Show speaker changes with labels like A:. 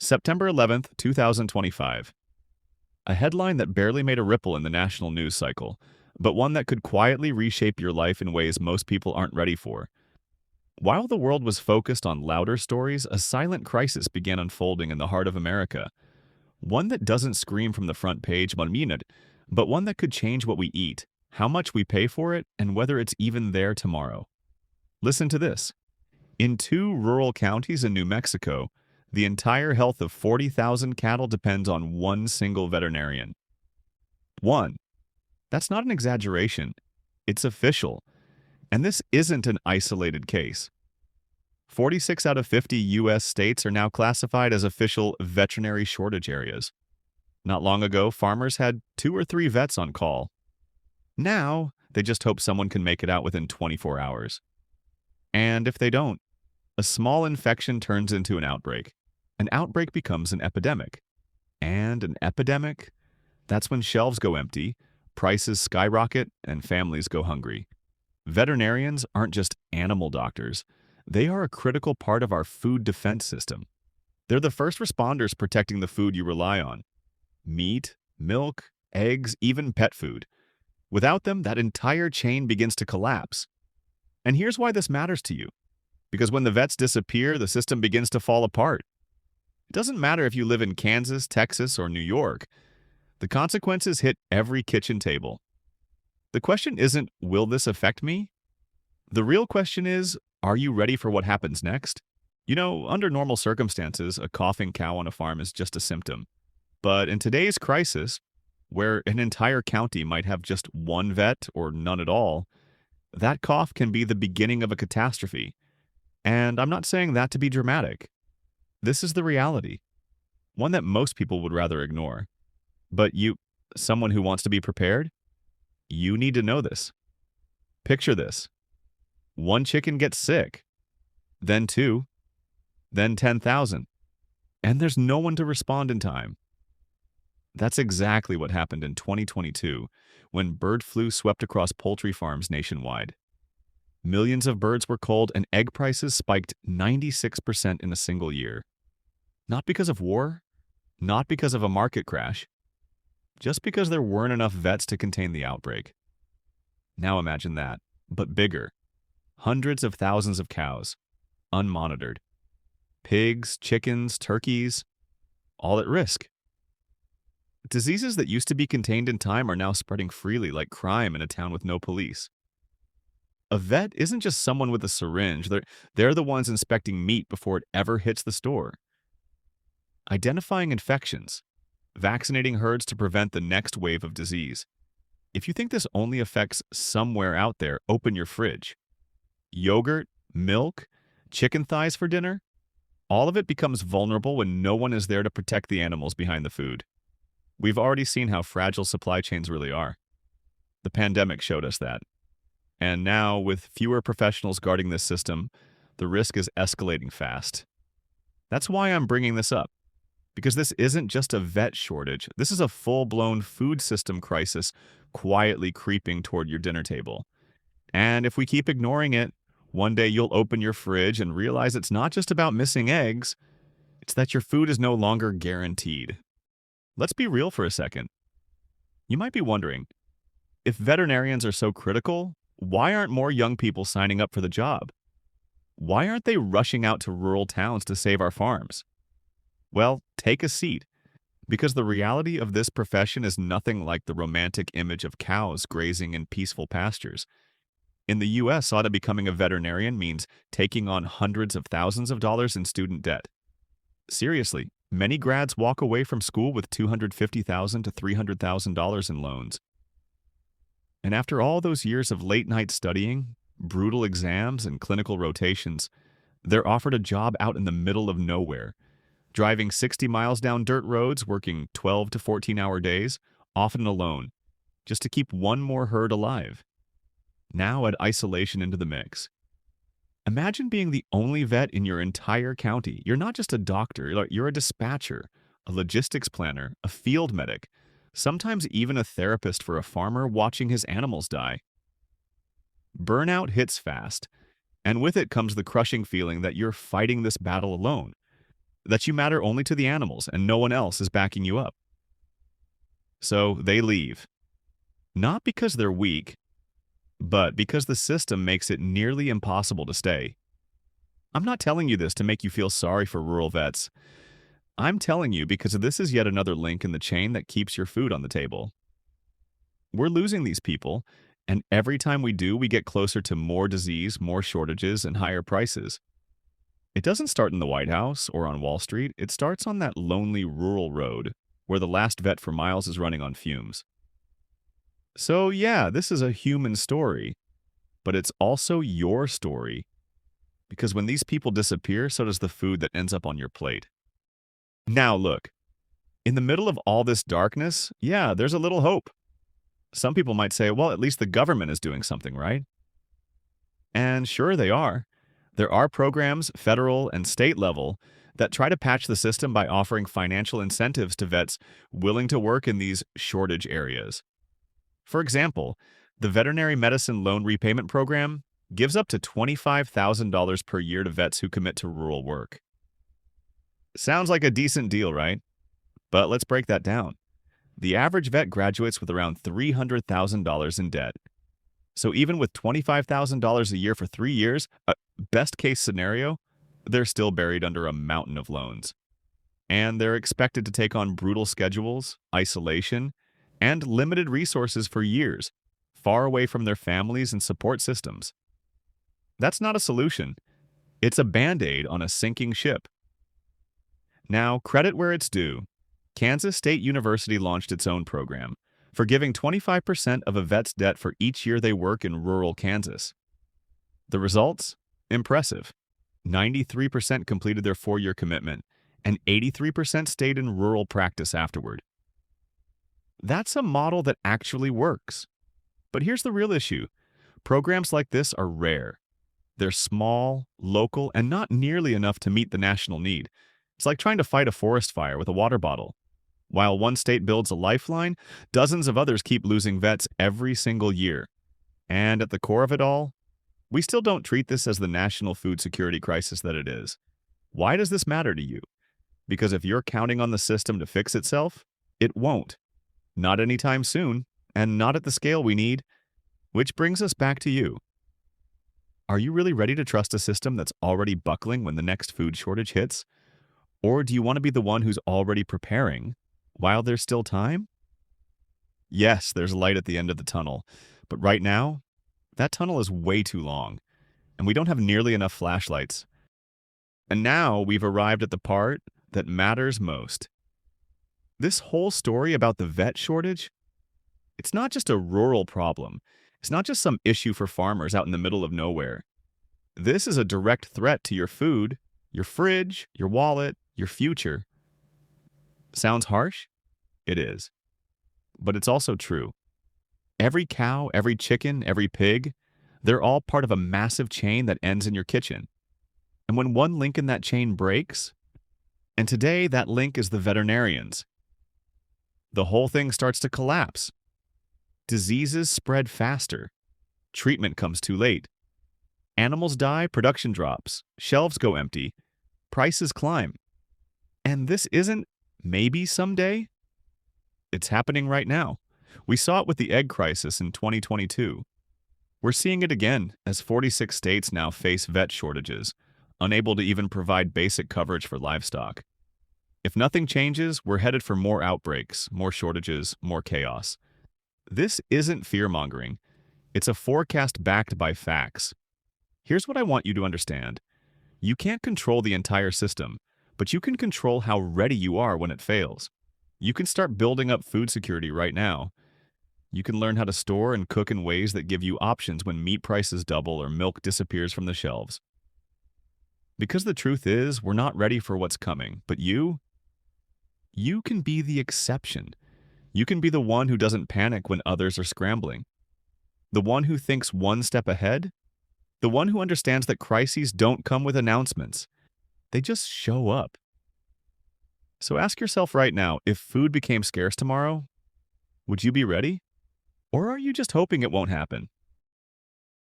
A: September 11th, 2025. A headline that barely made a ripple in the national news cycle, but one that could quietly reshape your life in ways most people aren't ready for. While the world was focused on louder stories, a silent crisis began unfolding in the heart of America. One that doesn't scream from the front page one minute, but one that could change what we eat, how much we pay for it, and whether it's even there tomorrow. Listen to this. In two rural counties in New Mexico, the entire health of 40,000 cattle depends on one single veterinarian. One. That's not an exaggeration. It's official. And this isn't an isolated case. 46 out of 50 U.S. states are now classified as official veterinary shortage areas. Not long ago, farmers had 2 or 3 vets on call. Now, they just hope someone can make it out within 24 hours. And if they don't, a small infection turns into an outbreak. An outbreak becomes an epidemic. And an epidemic? That's when shelves go empty, prices skyrocket, and families go hungry. Veterinarians aren't just animal doctors. They are a critical part of our food defense system. They're the first responders protecting the food you rely on. Meat, milk, eggs, even pet food. Without them, that entire chain begins to collapse. And here's why this matters to you. Because when the vets disappear, the system begins to fall apart. It doesn't matter if you live in Kansas, Texas, or New York. The consequences hit every kitchen table. The question isn't, will this affect me? The real question is, are you ready for what happens next? You know, under normal circumstances, a coughing cow on a farm is just a symptom. But in today's crisis, where an entire county might have just one vet or none at all, that cough can be the beginning of a catastrophe. And I'm not saying that to be dramatic. This is the reality, one that most people would rather ignore. But you, someone who wants to be prepared, you need to know this. Picture this. One chicken gets sick, then 2, then 10,000, and there's no one to respond in time. That's exactly what happened in 2022 when bird flu swept across poultry farms nationwide. Millions of birds were culled and egg prices spiked 96% in a single year. Not because of war, not because of a market crash, just because there weren't enough vets to contain the outbreak. Now imagine that, but bigger. Hundreds of thousands of cows, unmonitored. Pigs, chickens, turkeys, all at risk. Diseases that used to be contained in time are now spreading freely like crime in a town with no police. A vet isn't just someone with a syringe. They're the ones inspecting meat before it ever hits the store. Identifying infections. Vaccinating herds to prevent the next wave of disease. If you think this only affects somewhere out there, open your fridge. Yogurt, milk, chicken thighs for dinner? All of it becomes vulnerable when no one is there to protect the animals behind the food. We've already seen how fragile supply chains really are. The pandemic showed us that. And now, with fewer professionals guarding this system, the risk is escalating fast. That's why I'm bringing this up. Because this isn't just a vet shortage. This is a full-blown food system crisis quietly creeping toward your dinner table. And if we keep ignoring it, one day you'll open your fridge and realize it's not just about missing eggs, it's that your food is no longer guaranteed. Let's be real for a second. You might be wondering, if veterinarians are so critical, why aren't more young people signing up for the job? Why aren't they rushing out to rural towns to save our farms? Well, take a seat, because the reality of this profession is nothing like the romantic image of cows grazing in peaceful pastures. In the U.S., becoming a veterinarian means taking on hundreds of thousands of dollars in student debt. Seriously, many grads walk away from school with $250,000 to $300,000 in loans. And after all those years of late-night studying, brutal exams, and clinical rotations, they're offered a job out in the middle of nowhere, driving 60 miles down dirt roads, working 12 to 14-hour days, often alone, just to keep one more herd alive. Now add isolation into the mix. Imagine being the only vet in your entire county. You're not just a doctor, you're a dispatcher, a logistics planner, a field medic, sometimes even a therapist for a farmer watching his animals die. Burnout hits fast, and with it comes the crushing feeling that you're fighting this battle alone. that you matter only to the animals and no one else is backing you up. So they leave. Not because they're weak, but because the system makes it nearly impossible to stay. I'm not telling you this to make you feel sorry for rural vets. I'm telling you because this is yet another link in the chain that keeps your food on the table. We're losing these people, and every time we do, we get closer to more disease, more shortages, and higher prices. It doesn't start in the White House or on Wall Street. It starts on that lonely rural road where the last vet for miles is running on fumes. So yeah, this is a human story, but it's also your story. Because when these people disappear, so does the food that ends up on your plate. Now look, in the middle of all this darkness, yeah, there's a little hope. Some people might say, well, at least the government is doing something, right? And sure they are. There are programs, federal and state level, that try to patch the system by offering financial incentives to vets willing to work in these shortage areas. For example, the Veterinary Medicine Loan Repayment Program gives up to $25,000 per year to vets who commit to rural work. Sounds like a decent deal, right? But let's break that down. The average vet graduates with around $300,000 in debt. So even with $25,000 a year for 3 years, best case scenario, they're still buried under a mountain of loans. And they're expected to take on brutal schedules, isolation, and limited resources for years, far away from their families and support systems. That's not a solution. It's a Band-Aid on a sinking ship. Now, credit where it's due. Kansas State University launched its own program, forgiving 25% of a vet's debt for each year they work in rural Kansas. The results? Impressive. 93% completed their 4-year commitment, and 83% stayed in rural practice afterward. That's a model that actually works. But here's the real issue. Programs like this are rare. They're small, local, and not nearly enough to meet the national need. It's like trying to fight a forest fire with a water bottle. While one state builds a lifeline, dozens of others keep losing vets every single year. And at the core of it all, we still don't treat this as the national food security crisis that it is. Why does this matter to you? Because if you're counting on the system to fix itself, it won't. Not anytime soon, and not at the scale we need. Which brings us back to you. Are you really ready to trust a system that's already buckling when the next food shortage hits? Or do you want to be the one who's already preparing while there's still time? Yes, there's light at the end of the tunnel, but right now, that tunnel is way too long, and we don't have nearly enough flashlights. And now we've arrived at the part that matters most. This whole story about the vet shortage, it's not just a rural problem. It's not just some issue for farmers out in the middle of nowhere. This is a direct threat to your food, your fridge, your wallet, your future. Sounds harsh? It is. But it's also true. Every cow, every chicken, every pig, they're all part of a massive chain that ends in your kitchen. And when one link in that chain breaks, and today that link is the veterinarians, the whole thing starts to collapse. Diseases spread faster. Treatment comes too late. Animals die, production drops. Shelves go empty. Prices climb. And this isn't maybe someday. It's happening right now. We saw it with the egg crisis in 2022. We're seeing it again as 46 states now face vet shortages, unable to even provide basic coverage for livestock. If nothing changes, we're headed for more outbreaks, more shortages, more chaos. This isn't fear-mongering. It's a forecast backed by facts. Here's what I want you to understand. You can't control the entire system, but you can control how ready you are when it fails. You can start building up food security right now. You can learn how to store and cook in ways that give you options when meat prices double or milk disappears from the shelves. Because the truth is, we're not ready for what's coming, but you can be the exception. You can be the one who doesn't panic when others are scrambling. The one who thinks one step ahead. The one who understands that crises don't come with announcements. They just show up. So ask yourself right now, if food became scarce tomorrow, would you be ready? Or are you just hoping it won't happen?